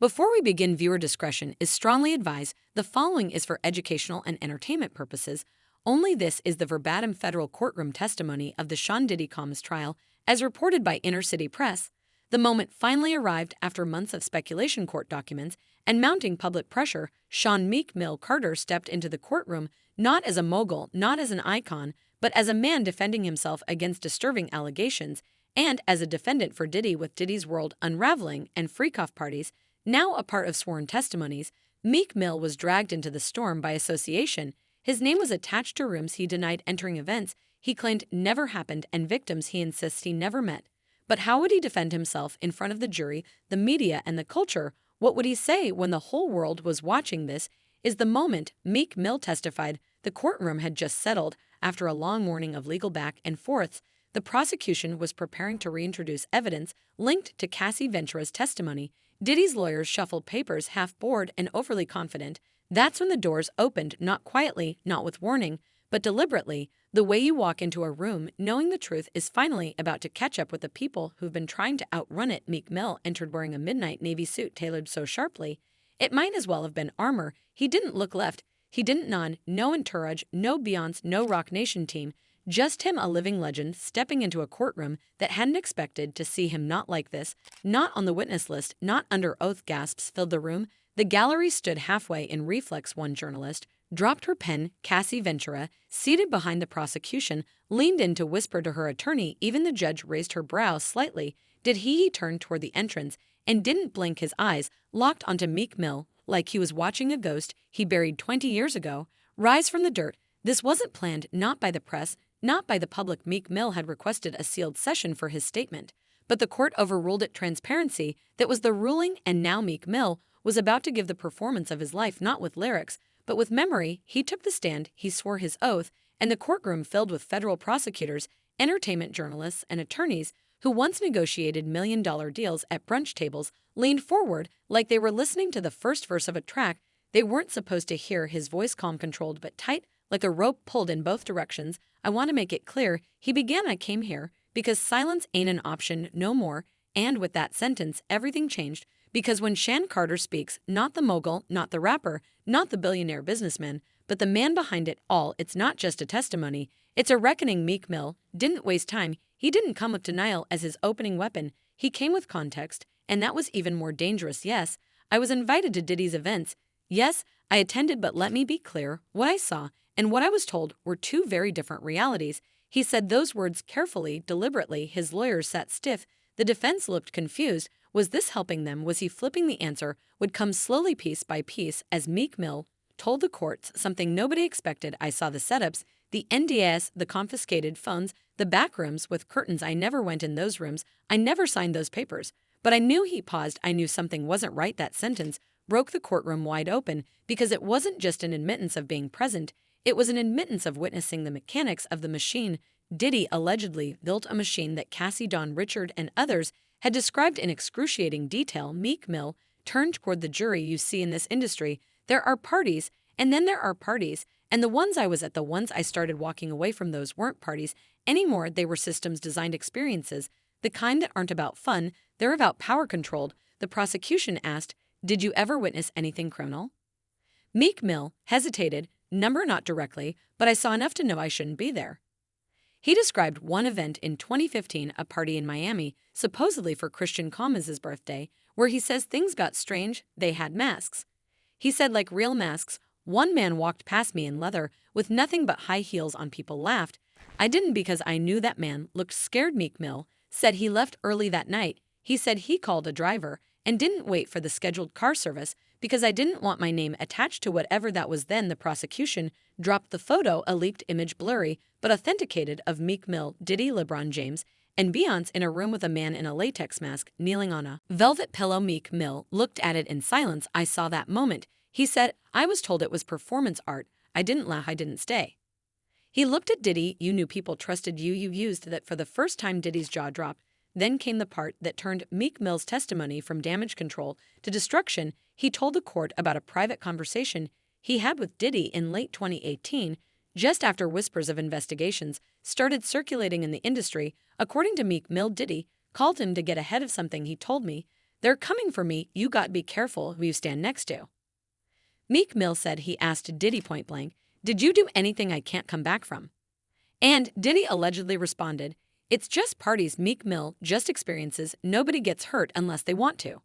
Before we begin, viewer discretion is strongly advised. The following is for educational and entertainment purposes. Only this is the verbatim federal courtroom testimony of the Sean Diddy Combs trial, as reported by Inner City Press. The moment finally arrived after months of speculation. Court documents and mounting public pressure. Sean Meek Mill Carter stepped into the courtroom not as a mogul, not as an icon, but as a man defending himself against disturbing allegations, and as a defendant for Diddy. With Diddy's world unraveling and freak-off parties now a part of sworn testimonies, Meek Mill was dragged into the storm by association. His name was attached to rooms he denied entering, events he claimed never happened, and victims he insists he never met. But how would he defend himself in front of the jury, the media, and the culture? What would he say when the whole world was watching? This is the moment. Meek Mill testified. The courtroom had just settled after a long morning of legal back and forths. The prosecution was preparing to reintroduce evidence linked to Cassie Ventura's testimony. Diddy's lawyers shuffled papers, half bored and overly confident. That's when the doors opened, not quietly, not with warning, but deliberately, the way you walk into a room knowing the truth is finally about to catch up with the people who've been trying to outrun it. Meek Mill entered wearing a midnight navy suit tailored so sharply it might as well have been armor. He didn't look left, he didn't nod, no entourage, no Beyonce, no Rock Nation team. Just him, a living legend, stepping into a courtroom that hadn't expected to see him. Not like this, not on the witness list, not under oath. Gasps filled the room. The gallery stood halfway in reflex. One journalist dropped her pen. Cassie Ventura, seated behind the prosecution, leaned in to whisper to her attorney. Even the judge raised her brows slightly. Did he turned toward the entrance and didn't blink, his eyes locked onto Meek Mill like he was watching a ghost he buried 20 years ago rise from the dirt. This wasn't planned, not by the press, not by the public. Meek Mill had requested a sealed session for his statement, but the court overruled it. Transparency, that was the ruling, and now Meek Mill was about to give the performance of his life, not with lyrics, but with memory. He took the stand, he swore his oath, and the courtroom filled with federal prosecutors, entertainment journalists, and attorneys who once negotiated million-dollar deals at brunch tables leaned forward like they were listening to the first verse of a track they weren't supposed to hear. His voice calm, controlled, but tight, like a rope pulled in both directions. I want to make it clear, he began. I came here because silence ain't an option no more. And with that sentence, everything changed. Because when Sean Carter speaks, not the mogul, not the rapper, not the billionaire businessman, but the man behind it all, it's not just a testimony, it's a reckoning. Meek Mill didn't waste time. He didn't come with denial as his opening weapon. He came with context, and that was even more dangerous. Yes, I was invited to Diddy's events. Yes, I attended, but let me be clear, what I saw and what I was told were two very different realities. He said those words carefully, deliberately. His lawyers sat stiff. The defense looked confused. Was this helping them? Was he flipping? The answer would come slowly, piece by piece, as Meek Mill told the courts something nobody expected. I saw the setups, the NDAs, the confiscated phones, the back rooms with curtains. I never went in those rooms. I never signed those papers. But I knew. He paused. I knew something wasn't right. That sentence broke the courtroom wide open, because it wasn't just an admittance of being present. It was an admittance of witnessing the mechanics of the machine. Diddy allegedly built a machine that Cassie, Don, Richard, and others had described in excruciating detail. Meek Mill turned toward the jury. You see, in this industry, there are parties, and then there are parties, and the ones I was at, the ones I started walking away from, those weren't parties anymore. They were systems-designed experiences, the kind that aren't about fun, they're about power-controlled. The prosecution asked, did you ever witness anything criminal? Meek Mill hesitated. Number, not directly, but I saw enough to know I shouldn't be there. He described one event in 2015, a party in Miami, supposedly for Christian Commons' birthday, where he says things got strange. They had masks. He said, like real masks. One man walked past me in leather with nothing but high heels on. People laughed. I didn't, because I knew that man looked scared. Meek Mill said he left early that night. He said he called a driver and didn't wait for the scheduled car service because I didn't want my name attached to whatever that was. Then the prosecution dropped the photo, a leaked image, blurry but authenticated, of Meek Mill, Diddy, LeBron James, and Beyonce in a room with a man in a latex mask kneeling on a velvet pillow. Meek Mill looked at it in silence. I saw that moment. He said, I was told it was performance art. I didn't laugh. I didn't stay. He looked at Diddy. You knew people trusted you. You used that. For the first time, Diddy's jaw dropped. Then came the part that turned Meek Mill's testimony from damage control to destruction. He told the court about a private conversation he had with Diddy in late 2018, just after whispers of investigations started circulating in the industry. According to Meek Mill, Diddy called him to get ahead of something. He told me "They're coming for me, you got to be careful who you stand next to." Meek Mill said he asked Diddy point blank, "Did you do anything I can't come back from?" And Diddy allegedly responded, "It's just parties. Meek Mill just experiences. Nobody gets hurt unless they want to."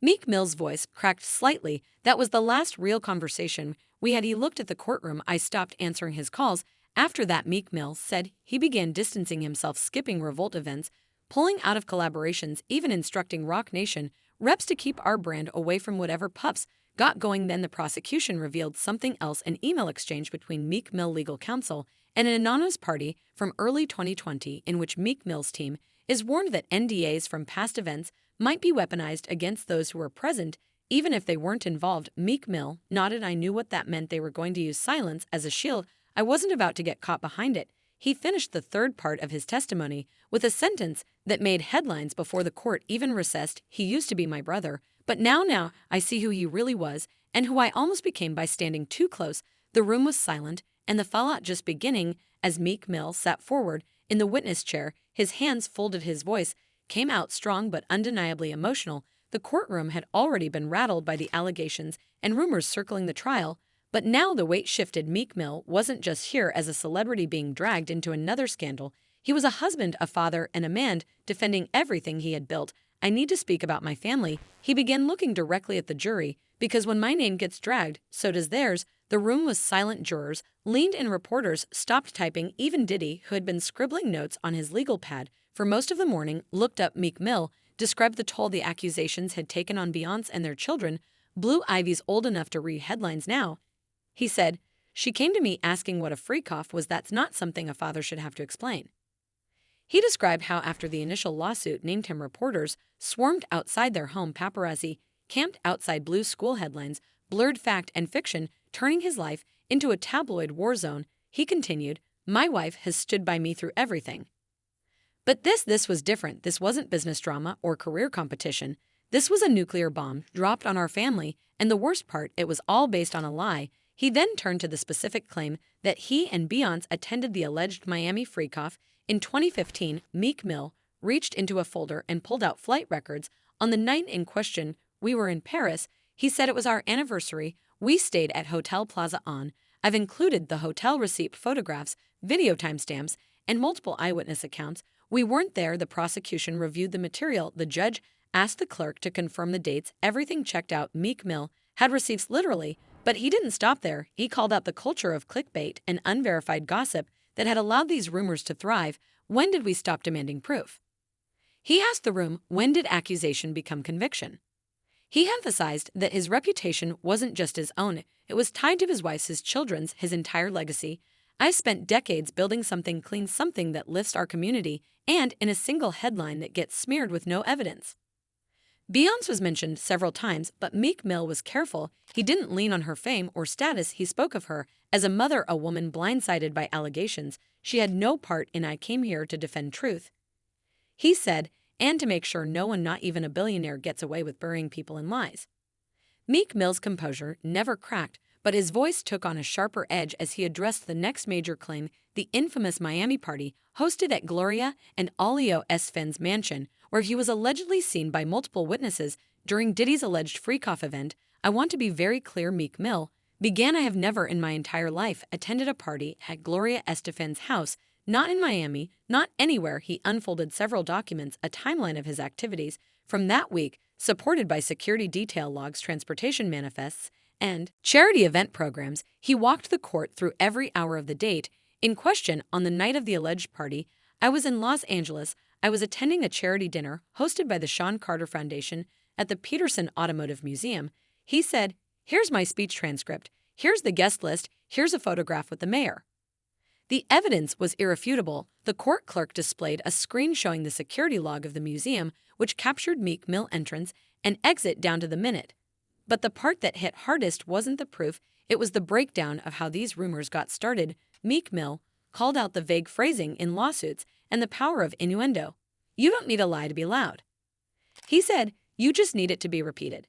Meek Mill's voice cracked slightly. "That was the last real conversation we had. He looked at the courtroom. I stopped answering his calls." After that, Meek Mill said he began distancing himself, skipping Revolt events, pulling out of collaborations, even instructing Rock Nation reps to keep our brand away from whatever Puffs got going. Then the prosecution revealed something else: an email exchange between Meek Mill legal counsel and an anonymous party from early 2020 in which Meek Mill's team is warned that NDAs from past events might be weaponized against those who were present, even if they weren't involved. Meek Mill nodded. "I knew what that meant. They were going to use silence as a shield. I wasn't about to get caught behind it." He finished the third part of his testimony with a sentence that made headlines before the court even recessed. "He used to be my brother, but now I see who he really was and who I almost became by standing too close." The room was silent, and the fallout just beginning as Meek Mill sat forward in the witness chair, his hands folded. His voice came out strong but undeniably emotional. The courtroom had already been rattled by the allegations and rumors circling the trial, but now the weight shifted. Meek Mill wasn't just here as a celebrity being dragged into another scandal. He was a husband, a father, and a man defending everything he had built. "I need to speak about my family." He began looking directly at the jury, "because when my name gets dragged, so does theirs." The room was silent. Jurors leaned in, reporters stopped typing. Even Diddy, who had been scribbling notes on his legal pad for most of the morning, looked up. Meek Mill described the toll the accusations had taken on Beyonce and their children. "Blue Ivy's old enough to read headlines now," he said. "She came to me asking what a freak off was. That's not something a father should have to explain." He described how after the initial lawsuit named him, reporters swarmed outside their home. Paparazzi camped outside. Blue school headlines blurred fact and fiction, turning his life into a tabloid war zone. He continued, "My wife has stood by me through everything. But this was different. This wasn't business drama or career competition. This was a nuclear bomb dropped on our family, and the worst part, it was all based on a lie." He then turned to the specific claim that he and Beyonce attended the alleged Miami freak-off in 2015. Meek Mill reached into a folder and pulled out flight records. "On the night in question, we were in Paris." He said, "It was our anniversary. We stayed at Hotel Plaza on." I've included the hotel receipt, photographs, video timestamps, and multiple eyewitness accounts. "We weren't there." The prosecution reviewed the material. The judge asked the clerk to confirm the dates. Everything checked out. Meek Mill had receipts literally, but he didn't stop there. He called out the culture of clickbait and unverified gossip that had allowed these rumors to thrive. "When did we stop demanding proof?" He asked the room, when did accusation become conviction? He emphasized that his reputation wasn't just his own, it was tied to his wife's, his children's, his entire legacy. "I've spent decades building something clean, something that lifts our community, and in a single headline that gets smeared with no evidence." Beyonce was mentioned several times, but Meek Mill was careful. He didn't lean on her fame or status. He spoke of her as a mother, a woman blindsided by allegations. "She had no part in. I came here to defend truth," he said, "and to make sure no one, not even a billionaire, gets away with burying people in lies." Meek Mill's composure never cracked, but his voice took on a sharper edge as he addressed the next major claim, the infamous Miami party hosted at Gloria and Olio Estefan's mansion, where he was allegedly seen by multiple witnesses during Diddy's alleged freak-off event. "I want to be very clear," Meek Mill began. "I have never in my entire life attended a party at Gloria Estefan's house, not in Miami, not anywhere." He unfolded several documents, a timeline of his activities from that week, supported by security detail logs, transportation manifests, and charity event programs. He walked the court through every hour of the date in question. "On the night of the alleged party, I was in Los Angeles. I was attending a charity dinner hosted by the Sean Carter Foundation at the Peterson Automotive Museum." He said, "Here's my speech transcript. Here's the guest list. Here's a photograph with the mayor." The evidence was irrefutable. The court clerk displayed a screen showing the security log of the museum, which captured Meek Mill entrance and exit down to the minute. But the part that hit hardest wasn't the proof, it was the breakdown of how these rumors got started. Meek Mill called out the vague phrasing in lawsuits and the power of innuendo. "You don't need a lie to be loud," he said, "you just need it to be repeated."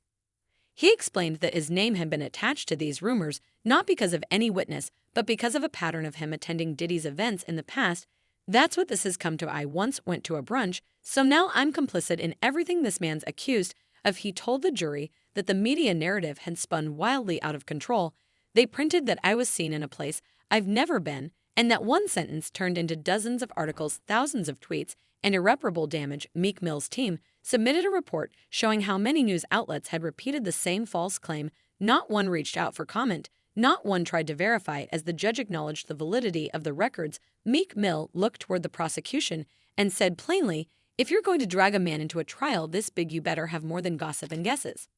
He explained that his name had been attached to these rumors not because of any witness, but because of a pattern of him attending Diddy's events in the past. That's what this has come to. I once went to a brunch, so now I'm complicit in everything this man's accused of. He told the jury that the media narrative had spun wildly out of control. They printed that I was seen in a place I've never been, and that one sentence turned into dozens of articles, thousands of tweets, and irreparable damage. Meek Mill's team submitted a report showing how many news outlets had repeated the same false claim. Not one reached out for comment. Not one tried to verify it. As the judge acknowledged the validity of the records, Meek Mill looked toward the prosecution and said plainly, "If you're going to drag a man into a trial this big, you better have more than gossip and guesses."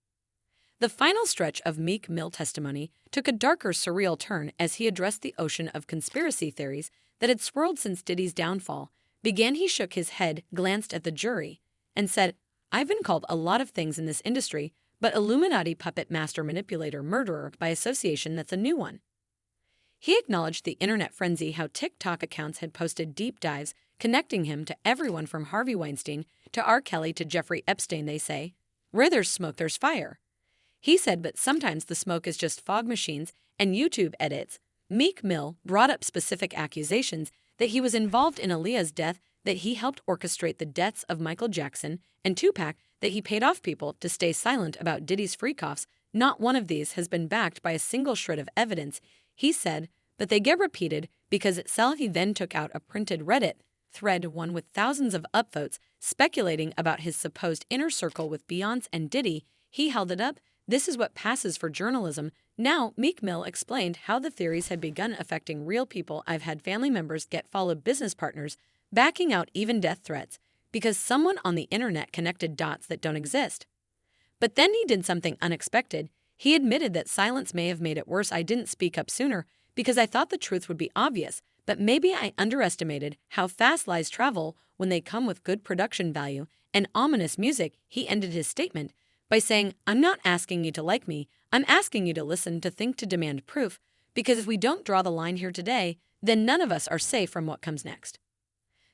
The final stretch of Meek Mill testimony took a darker, surreal turn as he addressed the ocean of conspiracy theories that had swirled since Diddy's downfall. He shook his head, glanced at the jury, and said, "I've been called a lot of things in this industry, but Illuminati puppet master manipulator murderer by association, that's a new one." He acknowledged the internet frenzy, how TikTok accounts had posted deep dives connecting him to everyone from Harvey Weinstein to R. Kelly to Jeffrey Epstein. They say, "Where there's smoke, there's fire." He said, but sometimes the smoke is just fog machines and YouTube edits. Meek Mill brought up specific accusations that he was involved in Aaliyah's death, that he helped orchestrate the deaths of Michael Jackson and Tupac, that he paid off people to stay silent about Diddy's freak-offs. Not one of these has been backed by a single shred of evidence, he said, but they get repeated because itself. He then took out a printed Reddit thread, one with thousands of upvotes, speculating about his supposed inner circle with Beyonce and Diddy. He held it up. "This is what passes for journalism." Now, Meek Mill explained how the theories had begun affecting real people. "I've had family members get followed, business partners backing out, even death threats, because someone on the internet connected dots that don't exist." But then he did something unexpected. He admitted that silence may have made it worse. "I didn't speak up sooner because I thought the truth would be obvious, but maybe I underestimated how fast lies travel when they come with good production value and ominous music." He ended his statement by saying, "I'm not asking you to like me. I'm asking you to listen, to think, to demand proof, because if we don't draw the line here today, then none of us are safe from what comes next."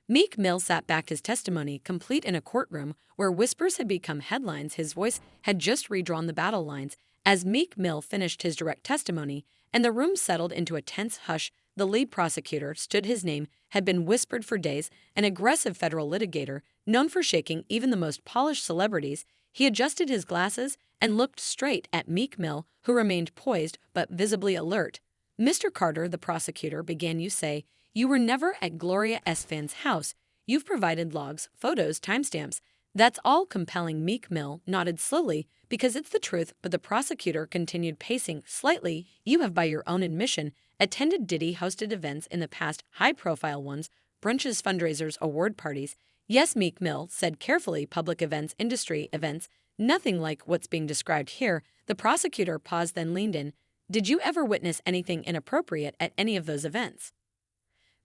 Meek Mill sat back, his testimony complete in a courtroom where whispers had become headlines. His voice had just redrawn the battle lines. As Meek Mill finished his direct testimony and the room settled into a tense hush, the lead prosecutor stood. His name had been whispered for days, an aggressive federal litigator known for shaking even the most polished celebrities. He adjusted his glasses and looked straight at Meek Mill, who remained poised but visibly alert. "Mr. Carter," the prosecutor began, "you say you were never at Gloria Estefan's house. You've provided logs, photos, timestamps. That's all compelling." Meek Mill nodded slowly, "because it's the truth," but the prosecutor continued, pacing slightly. "You have, by your own admission, attended Diddy-hosted events in the past, high-profile ones, brunches, fundraisers, award parties." "Yes," Meek Mill said carefully, "public events, industry events, nothing like what's being described here." The prosecutor paused, then leaned in. "Did you ever witness anything inappropriate at any of those events?"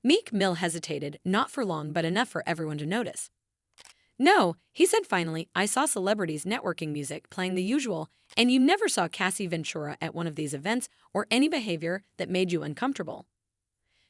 Meek Mill hesitated, not for long, but enough for everyone to notice. "No," he said finally, "I saw celebrities networking, music, playing the usual, and you never saw Cassie Ventura at one of these events or any behavior that made you uncomfortable."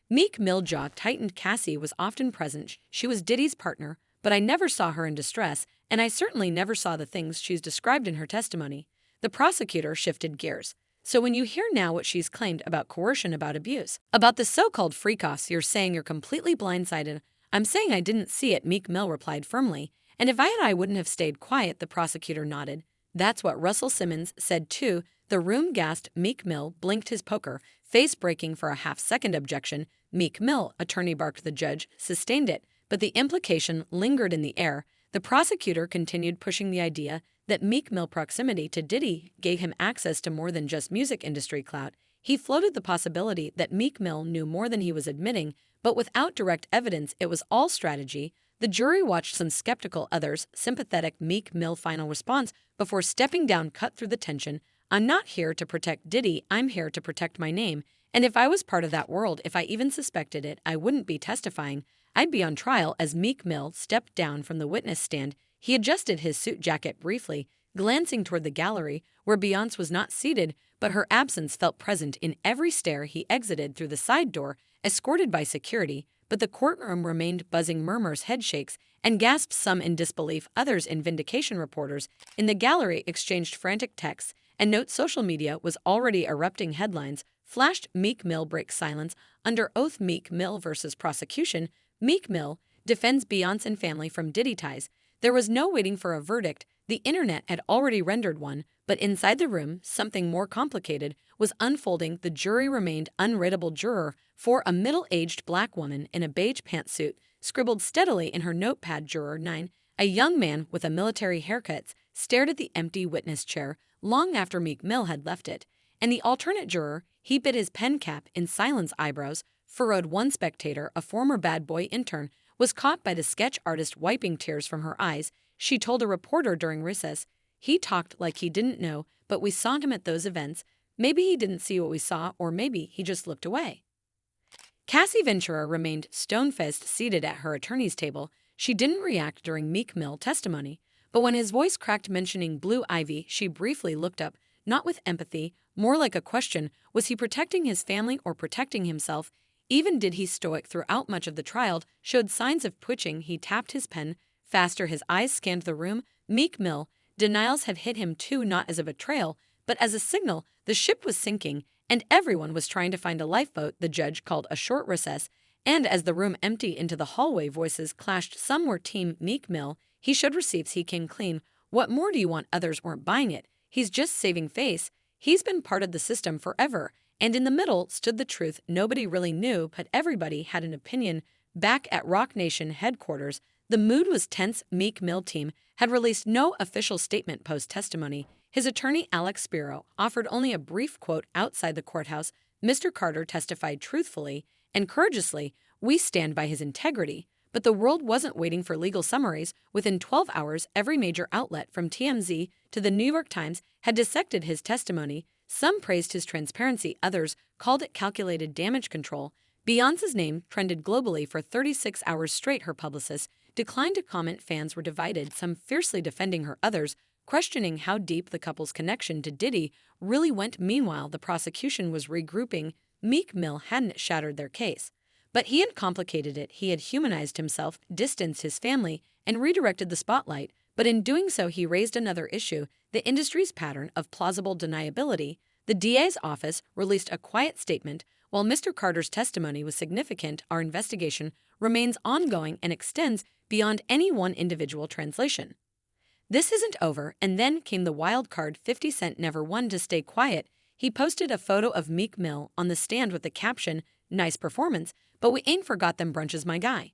Meek Mill jaw tightened. "Cassie was often present. She was Diddy's partner, but I never saw her in distress, and I certainly never saw the things she's described in her testimony." The prosecutor shifted gears. "So when you hear now what she's claimed about coercion, about abuse, about the so-called freak-offs, you're saying you're completely blindsided." "I'm saying I didn't see it," Meek Mill replied firmly. "And if I had, I wouldn't have stayed quiet." The prosecutor nodded. "That's what Russell Simmons said too." The room gasped. Meek Mill blinked, his poker face breaking for a half-second. "Objection." Meek Mill, attorney, barked. The judge sustained it, but the implication lingered in the air. The prosecutor continued, pushing the idea that Meek Mill's proximity to Diddy gave him access to more than just music industry clout. He floated the possibility that Meek Mill knew more than he was admitting, but without direct evidence. It was all strategy. The jury watched, some skeptical, others sympathetic. Meek Mill's final response before stepping down cut through the tension. "I'm not here to protect Diddy, I'm here to protect my name. And if I was part of that world, if I even suspected it, I wouldn't be testifying. I'd be on trial." As Meek Mill stepped down from the witness stand, he adjusted his suit jacket briefly, glancing toward the gallery where Beyonce was not seated, but her absence felt present in every stare. He exited through the side door, escorted by security, but the courtroom remained buzzing. Murmurs, headshakes, and gasps, some in disbelief, others in vindication. Reporters in the gallery exchanged frantic texts and notes. Social media was already erupting. Headlines flashed. "Meek Mill breaks silence. Under oath, Meek Mill versus prosecution." Meek Mill defends Beyonce and family from Diddy ties. There was no waiting for a verdict. The internet had already rendered one, but inside the room, something more complicated was unfolding. The jury remained unreadable. Juror 4, a middle-aged black woman in a beige pantsuit, scribbled steadily in her notepad. Juror 9, a young man with a military haircut, stared at the empty witness chair long after Meek Mill had left it. And the alternate juror, he bit his pen cap in silence. Eyebrows furrowed. One spectator, a former bad boy intern, was caught by the sketch artist wiping tears from her eyes. She told a reporter during recess, "He talked like he didn't know, but we saw him at those events. Maybe he didn't see what we saw, or maybe he just looked away." Cassie Ventura remained stone-faced, seated at her attorney's table. She didn't react during Meek Mill testimony, but when his voice cracked mentioning Blue Ivy, she briefly looked up, not with empathy, more like a question. Was he protecting his family or protecting himself? Even did he stoic throughout much of the trial, showed signs of twitching. He tapped his pen faster. His eyes scanned the room. Meek Mill denials had hit him too, not as a betrayal, but as a signal. The ship was sinking, and everyone was trying to find a lifeboat. The judge called a short recess, and as the room emptied into the hallway, voices clashed. Some were Team Meek Mill. He showed receipts. He came clean. What more do you want? Others weren't buying it. He's just saving face. He's been part of the system forever. And in the middle stood the truth. Nobody really knew, but everybody had an opinion. Back at Rock Nation headquarters, the mood was tense. Meek Mill team had released no official statement post-testimony. His attorney, Alex Spiro, offered only a brief quote outside the courthouse. Mr. Carter testified truthfully and courageously. We stand by his integrity. But the world wasn't waiting for legal summaries. Within 12 hours, every major outlet, from TMZ to the New York Times, had dissected his testimony. Some praised his transparency, others called it calculated damage control. Beyonce's name trended globally for 36 hours straight. Her publicist declined to comment. Fans were divided, some fiercely defending her, others questioning how deep the couple's connection to Diddy really went. Meanwhile, the prosecution was regrouping. Meek Mill hadn't shattered their case, but he had complicated it. He had humanized himself, distanced his family, and redirected the spotlight. But in doing so, he raised another issue: the industry's pattern of plausible deniability. The DA's office released a quiet statement. While Mr. Carter's testimony was significant, our investigation remains ongoing and extends beyond any one individual translation. This isn't over. And then came the wild card. 50 Cent never one to stay quiet. He posted a photo of Meek Mill on the stand with the caption, "Nice performance, but we ain't forgot them brunches, my guy."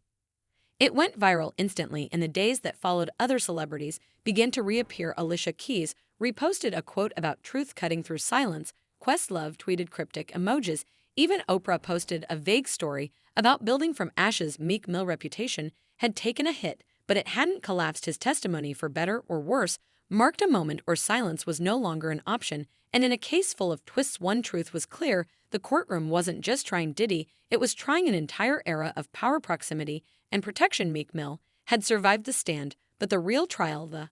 It went viral instantly. In the days that followed, other celebrities began to reappear. Alicia Keys reposted a quote about truth cutting through silence. Questlove tweeted cryptic emojis. Even Oprah posted a vague story about building from ashes. Meek Mill's reputation had taken a hit, but it hadn't collapsed. His testimony, for better or worse, marked a moment where silence was no longer an option. And in a case full of twists, one truth was clear: the courtroom wasn't just trying Diddy, it was trying an entire era of power, proximity, and protection. Meek Mill had survived the stand, but the real trial, the